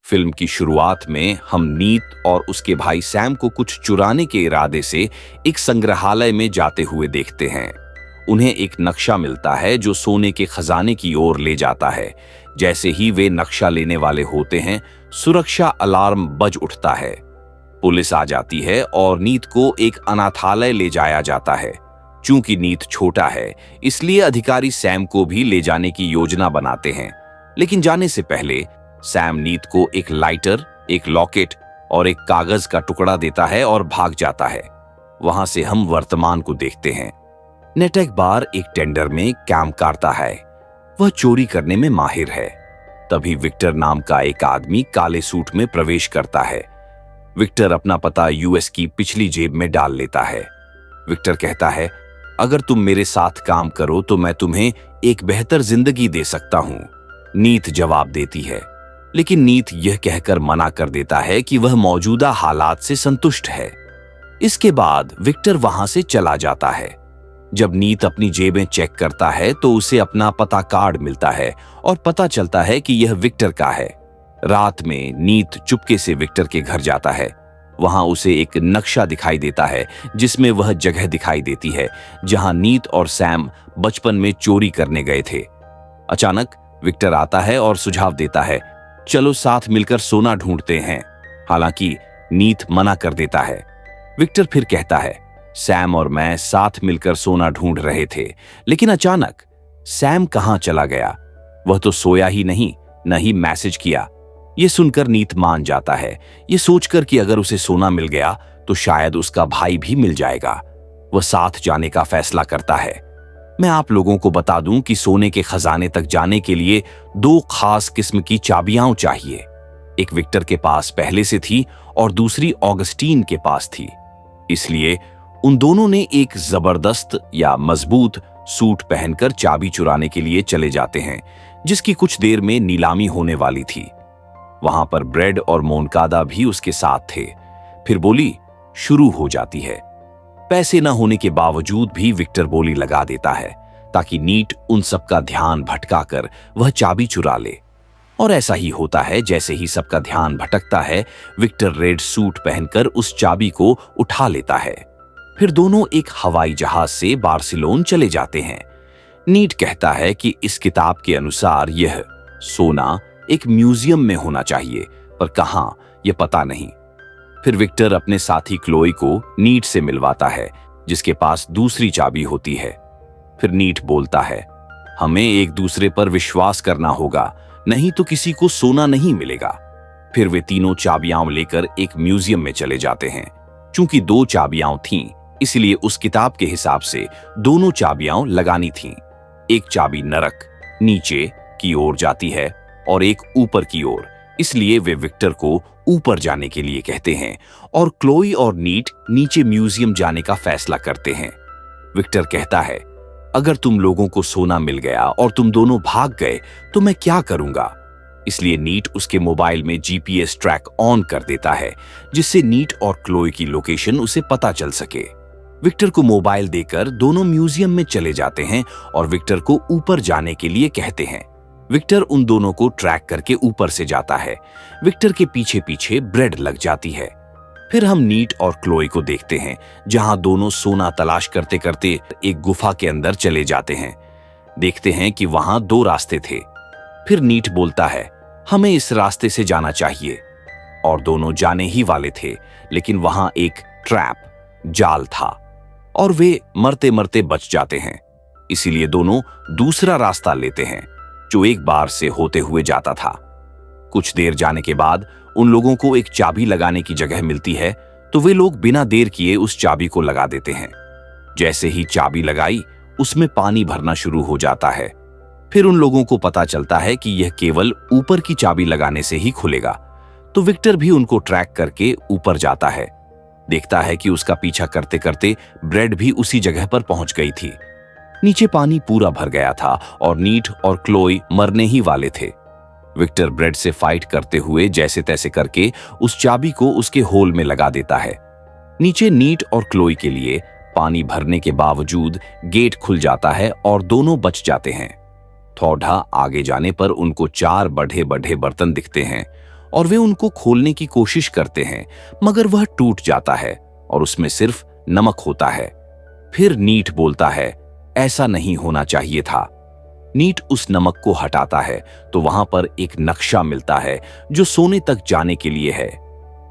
Film की शुरुआत में हम नीत और उसके भाई सैम को कुछ चुराने के इरादे से एक संग्रहालय में जाते हुए देखते हैं। उन्हें एक नक्शा मिलता है जो सोने के खजाने की ओर ले जाता है। जैसे ही वे नक्शा लेने वाले होते हैं, सुरक्षा अलार्म बज उठता है। पुलिस आ जाती है और नीत को एक अनाथालय ले जाया जाता है। चूंकि नीत छोटा है, इसलिए अधिकारी सैम को भी ले जाने की योजना बनाते हैं। लेकिन जाने से पहले सैम नीत को एक लाइटर, एक लॉकेट और एक कागज का टुकड़ा देता है और भाग जाता है। वहां से हम वर्तमान को देखते हैं। नेट एक बार एक टेंडर में काम करता है। वह चोरी करने में माहिर है। तभी विक्टर नाम का एक आदमी काले सूट में प्रवेश करता है। विक्टर अपना पता यूएस की पिछली जेब में डाल लेता है। विक्टर कहता है, अगर तुम मेरे साथ काम करो तो मैं तुम्हें एक बेहतर जिंदगी दे सकता हूं। नीत जवाब देती है, लेकिन नीत यह कहकर मना कर देता है कि वह मौजूदा हालात से संतुष्ट है। इसके बाद विक्टर वहां से चला जाता है। जब नीत अपनी जेबें चेक करता है तो उसे अपना पता कार्ड मिलता है और पता चलता है कि यह विक्टर का है। रात में नीत चुपके से विक्टर के घर जाता है। वहां उसे एक नक्शा दिखाई देता है जिसमें वह जगह दिखाई देती है जहां नीत और सैम बचपन में चोरी करने गए थे। अचानक विक्टर आता है और सुझाव देता है, चलो साथ मिलकर सोना ढूंढते हैं। हालांकि नीत मना कर देता है। विक्टर फिर कहता है, सैम और मैं साथ मिलकर सोना ढूंढ रहे थे, लेकिन अचानक सैम कहां चला गया। वह तो सोया ही नहीं, न ही मैसेज किया। यह सुनकर नीत मान जाता है, ये सोचकर कि अगर उसे सोना मिल गया तो शायद उसका भाई भी मिल जाएगा। वह साथ जाने का फैसला करता है। मैं आप लोगों को बता दूं कि सोने के खजाने तक जाने के लिए 2 खास किस्म की चाबियां चाहिए। एक विक्टर के पास पहले से थी और दूसरी ऑगस्टीन के पास थी। इसलिए उन दोनों ने एक जबरदस्त या मजबूत सूट पहनकर चाबी चुराने के लिए चले जाते हैं, जिसकी कुछ देर में नीलामी होने वाली थी। वहां पर ब्रेड और मोनकादा भी उसके साथ थे। फिर बोली शुरू हो जाती है। पैसे न होने के बावजूद भी विक्टर बोली लगा देता है ताकि नीट उन सबका ध्यान भटकाकर वह चाबी चुरा ले। और ऐसा ही होता है। जैसे ही सबका ध्यान भटकता है, विक्टर रेड सूट पहनकर उस चाबी को उठा लेता है। फिर दोनों एक हवाई जहाज से बार्सिलोन चले जाते हैं। नीट कहता है कि इस किताब के अनुसार यह सोना एक म्यूजियम में होना चाहिए, पर कहां यह पता नहीं। फिर विक्टर अपने साथी क्लोई को नीट से मिलवाता है, जिसके पास दूसरी चाबी होती है। फिर नीट बोलता है, हमें एक दूसरे पर विश्वास करना होगा, नहीं तो किसी को सोना नहीं मिलेगा। फिर वे तीनों चाबियां लेकर एक म्यूजियम में चले जाते हैं। चूंकि 2 चाबियां थीं, इसलिए उस किताब के हिसाब से दोनों चाबियां लगानी थीं। एक चाबी नरक नीचे की ओर जाती है और एक ऊपर की ओर, इसलिए वे विक्टर को ऊपर जाने के लिए कहते हैं और क्लोई और नीट नीचे म्यूजियम जाने का फैसला करते हैं। विक्टर कहता है, अगर तुम लोगों को सोना मिल गया और तुम दोनों भाग गए तो मैं क्या करूंगा। इसलिए नीट उसके मोबाइल में जीपीएस ट्रैक ऑन कर देता है, जिससे नीट और क्लोई की लोकेशन उसे पता चल सके। विक्टर को मोबाइल देकर दोनों म्यूजियम में चले जाते हैं और विक्टर को ऊपर जाने के लिए कहते हैं। विक्टर उन दोनों को ट्रैक करके ऊपर से जाता है। विक्टर के पीछे पीछे ब्रेड लग जाती है। फिर हम नीट और क्लोई को देखते हैं, जहां दोनों सोना तलाश करते करते एक गुफा के अंदर चले जाते हैं। देखते हैं कि वहां 2 रास्ते थे। फिर नीट बोलता है, हमें इस रास्ते से जाना चाहिए। और दोनों जाने ही वाले थे, लेकिन वहां एक ट्रैप जाल था और वे मरते मरते बच जाते हैं। इसीलिए दोनों दूसरा रास्ता लेते हैं, जो एक बार से होते हुए जाता था। कुछ देर जाने के बाद उन लोगों को एक चाबी लगाने की जगह मिलती है, तो वे लोग बिना देर किए उस चाबी को लगा देते हैं। जैसे ही चाबी लगाई, उसमें पानी भरना शुरू हो जाता है। फिर उन लोगों को पता चलता है कि यह केवल ऊपर की चाबी लगाने से ही खुलेगा, तो विक्टर भी उनको ट्रैक करके ऊपर जाता है। देखता है कि उसका पीछा करते करते ब्रेड भी उसी जगह पर पहुंच गई थी। नीचे पानी पूरा भर गया था और नीट और क्लोई मरने ही वाले थे। विक्टर ब्रेड से फाइट करते हुए जैसे तैसे करके उस चाबी को उसके होल में लगा देता है। नीचे नीट और क्लोई के लिए पानी भरने के बावजूद गेट खुल जाता है और दोनों बच जाते हैं। थोड़ा आगे जाने पर उनको 4 बढ़े बढ़े बर्तन दिखते हैं और वे उनको खोलने की कोशिश करते हैं, मगर वह टूट जाता है और उसमें सिर्फ नमक होता है। फिर नीट बोलता है, ऐसा नहीं होना चाहिए था। नीट उस नमक को हटाता है तो वहां पर एक नक्शा मिलता है जो सोने तक जाने के लिए है।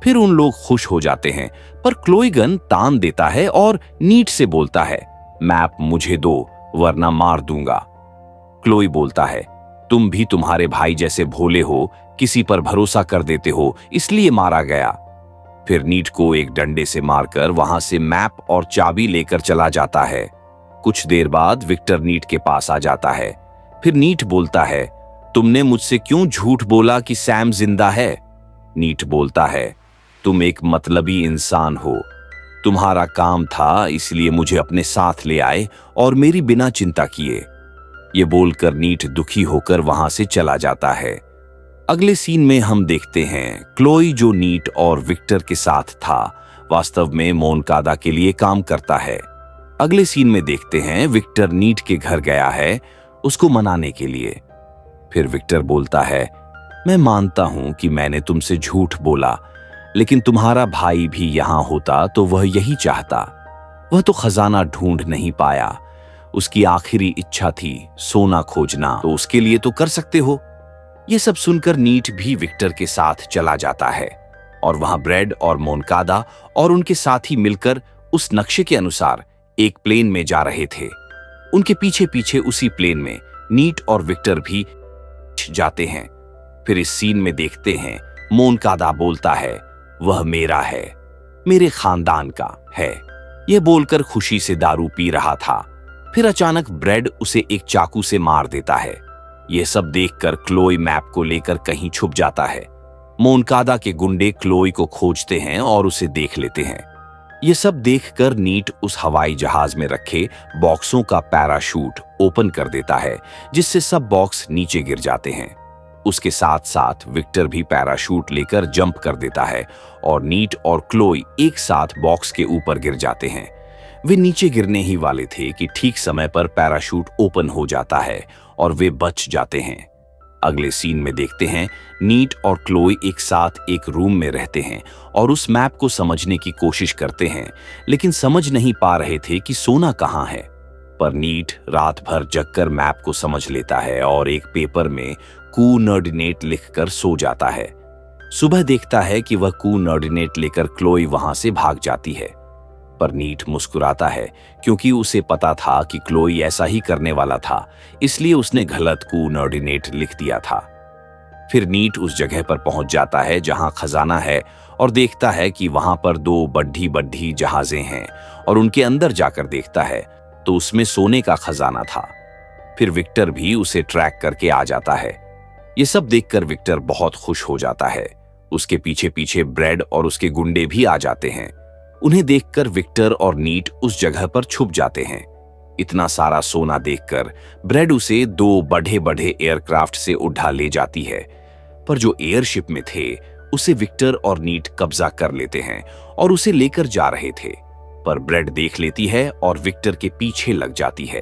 फिर उन लोग खुश हो जाते हैं, पर क्लोइगन तान देता है और नीट से बोलता है, मैप मुझे दो वरना मार दूंगा। क्लोई बोलता है, तुम भी तुम्हारे भाई जैसे भोले हो, किसी पर भरोसा कर देते हो, इसलिए मारा गया। फिर नीट को एक डंडे से मारकर वहां से मैप और चाबी लेकर चला जाता है। कुछ देर बाद विक्टर नीट के पास आ जाता है। फिर नीट बोलता है, तुमने मुझसे क्यों झूठ बोला कि सैम जिंदा है? नीट बोलता है, तुम एक मतलबी इंसान हो। तुम्हारा काम था इसलिए मुझे अपने साथ ले आए और मेरी बिना चिंता किए। ये बोलकर नीट दुखी होकर वहां से चला जाता है। अगले सीन में हम देखते हैं क्लोई जो नीट और विक्टर के साथ था, वास्तव में मोनकादा के लिए काम करता है। अगले सीन में देखते हैं विक्टर नीट के घर गया है उसको मनाने के लिए। फिर विक्टर बोलता है, मैं मानता हूं कि मैंने तुमसे झूठ बोला, लेकिन तुम्हारा भाई भी यहां होता तो वह यही चाहता। वह तो खजाना ढूंढ नहीं पाया, उसकी आखिरी इच्छा थी सोना खोजना, तो उसके लिए तो कर सकते हो। यह सब सुनकर नीट भी विक्टर के साथ चला जाता है और वहां ब्रेड और मोनकादा और उनके साथी मिलकर उस नक्शे के अनुसार एक प्लेन में जा रहे थे। उनके पीछे पीछे उसी प्लेन में नीट और विक्टर भी जाते हैं। फिर इस सीन में देखते हैं मोनकादा बोलता है, वह मेरा है, मेरे खानदान का है। यह बोलकर खुशी से दारू पी रहा था। फिर अचानक ब्रेड उसे एक चाकू से मार देता है। यह सब देखकर क्लोई मैप को लेकर कहीं छुप जाता है। मोनकादा के गुंडे क्लोई को खोजते हैं और उसे देख लेते हैं। यह सब देखकर नीट उस हवाई जहाज में रखे बॉक्सों का पैराशूट ओपन कर देता है, जिससे सब बॉक्स नीचे गिर जाते हैं। उसके साथ साथ विक्टर भी पैराशूट लेकर जंप कर देता है और नीट और क्लोई एक साथ बॉक्स के ऊपर गिर जाते हैं। वे नीचे गिरने ही वाले थे कि ठीक समय पर पैराशूट ओपन हो जाता है और वे बच जाते हैं। अगले सीन में देखते हैं नीट और क्लोई एक साथ एक रूम में रहते हैं और उस मैप को समझने की कोशिश करते हैं, लेकिन समझ नहीं पा रहे थे कि सोना कहाँ है। पर नीट रात भर जगकर मैप को समझ लेता है और एक पेपर में कूनर्डिनेट लिखकर सो जाता है। सुबह देखता है कि वह कूनर्डिनेट लेकर क्लोई वहां से भाग जाती है, पर नीट मुस्कुराता है क्योंकि उसे पता था कि क्लोई ऐसा ही करने वाला था, इसलिए उसने गलत कूनर्डिनेट लिख दिया था। फिर नीट उस जगह पर पहुंच जाता है जहां खजाना है और देखता है कि वहां पर दो बड्ढी बड्ढी जहाजें हैं और उनके अंदर जाकर देखता है तो उसमें सोने का खजाना था। फिर विक्टर भी उसे ट्रैक करके आ जाता है। ये सब देखकर विक्टर बहुत खुश हो जाता है। उसके पीछे पीछे ब्रेड और उसके गुंडे भी आ जाते हैं। उन्हें देखकर विक्टर और नीट उस जगह पर छुप जाते हैं। इतना सारा सोना देखकर ब्रेड उसे दो बढ़े बढ़े एयरक्राफ्ट से उठा ले जाती है, पर जो एयरशिप में थे उसे विक्टर और नीट कब्जा कर लेते हैं और उसे लेकर जा रहे थे। पर ब्रेड देख लेती है और विक्टर के पीछे लग जाती है,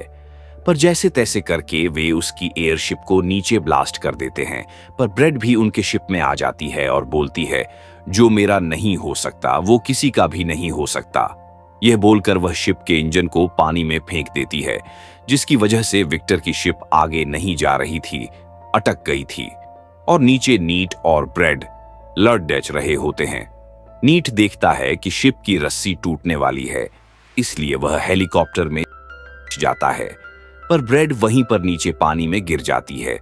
पर जैसे तैसे करके वे उसकी एयरशिप को नीचे ब्लास्ट कर देते हैं। पर ब्रेड भी उनके शिप में आ जाती है और बोलती है, जो मेरा नहीं हो सकता वो किसी का भी नहीं हो सकता। यह बोलकर वह शिप के इंजन को पानी में फेंक देती है, जिसकी वजह से विक्टर की शिप आगे नहीं जा रही थी, अटक गई थी और नीचे नीट और ब्रेड लड़ डच रहे होते हैं। नीट देखता है कि शिप की रस्सी टूटने वाली है, इसलिए वह हेलीकॉप्टर में जाता है, पर ब्रेड वहीं पर नीचे पानी में गिर जाती है।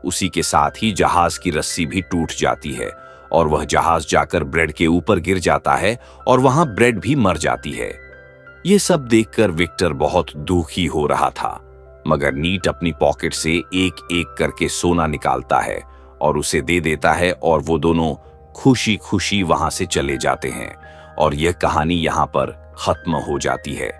उसी के साथ ही जहाज की रस्सी भी टूट जाती है और वह जहाज जाकर ब्रेड के ऊपर गिर जाता है और वहां ब्रेड भी मर जाती है। यह सब देखकर विक्टर बहुत दुखी हो रहा था, मगर नीट अपनी पॉकेट से एक एक करके सोना निकालता है और उसे दे देता है और वो दोनों खुशी खुशी वहां से चले जाते हैं और यह कहानी यहां पर खत्म हो जाती है।